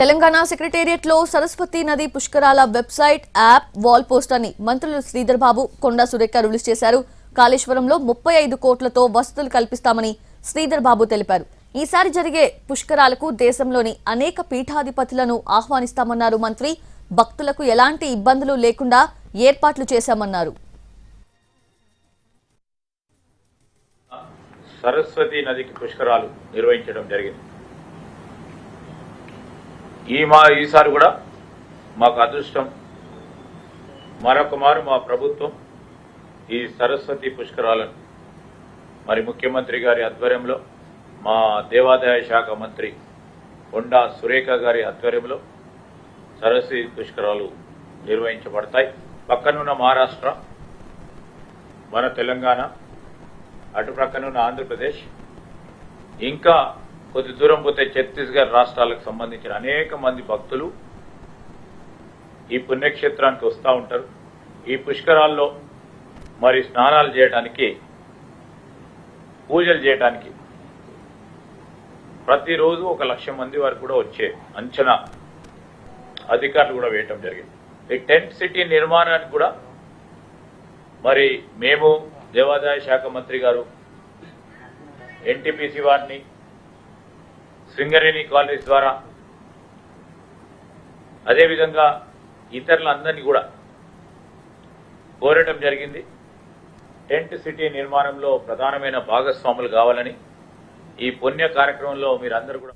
Telangana secretariat లో సరస్వతి నది పుష్కరాల వెబ్సైట్ యాప్ వాల్ పోస్టర్ మంత్రులు శ్రీధర్ బాబు కొండా సురేఖ రిలీజ్ చేశారు. కాళేశ్వరంలో 35 కోట్లతో వసతులు కల్పిస్తామని శ్రీధర్ బాబు తెలిపారు. ఈసారి జరిగే పుష్కరాలకు దేశంలోని అనేక పీఠాధిపతులను ఆహ్వానిస్తామన్నారు మంత్రి. భక్తులకు ఎలాంటి ఇబ్బందులు లేకుండా ఏర్పాట్లు చేశామన్నారు. సరస్వతి నదికి పుష్కరాలు నిర్వహించడం జరిగింది. ఈసారి కూడా మాకు అదృష్టం, మరొక మారు మా ప్రభుత్వం ఈ సరస్వతి పుష్కరాలను మరి ముఖ్యమంత్రి గారి ఆధ్వర్యంలో, మా దేవాదాయ శాఖ మంత్రి కొండా సురేఖ గారి ఆధ్వర్యంలో సరస్వతి పుష్కరాలు నిర్వహించబడతాయి. పక్కనున్న మహారాష్ట్ర, మన తెలంగాణ, అటు ప్రక్కనున్న ఆంధ్రప్రదేశ్, ఇంకా కొద్ది దూరం పోతే ఛత్తీస్గఢ్ రాష్ట్రాలకు సంబంధించిన అనేక మంది భక్తులు ఈ పుణ్యక్షేత్రానికి వస్తూ ఉంటారు. ఈ పుష్కరాల్లో మరి స్నానాలు చేయడానికి, పూజలు చేయడానికి ప్రతిరోజు 1,00,000 మంది వరకు కూడా వచ్చే అంచనా అధికారులు కూడా వేయటం జరిగింది. ఈ టెంట్ సిటీ నిర్మాణానికి కూడా మరి మేము దేవాదాయ శాఖ మంత్రి గారు, ఎన్టీపీసీ వారిని, సింగరేణి కాలేజ్ ద్వారా, అదేవిధంగా ఇతరులందరినీ కూడా కోరటం జరిగింది. టెంట్ సిటీ నిర్మాణంలో ప్రధానమైన భాగస్వాములు కావాలని, ఈ పుణ్య కార్యక్రమంలో మీరందరూ కూడా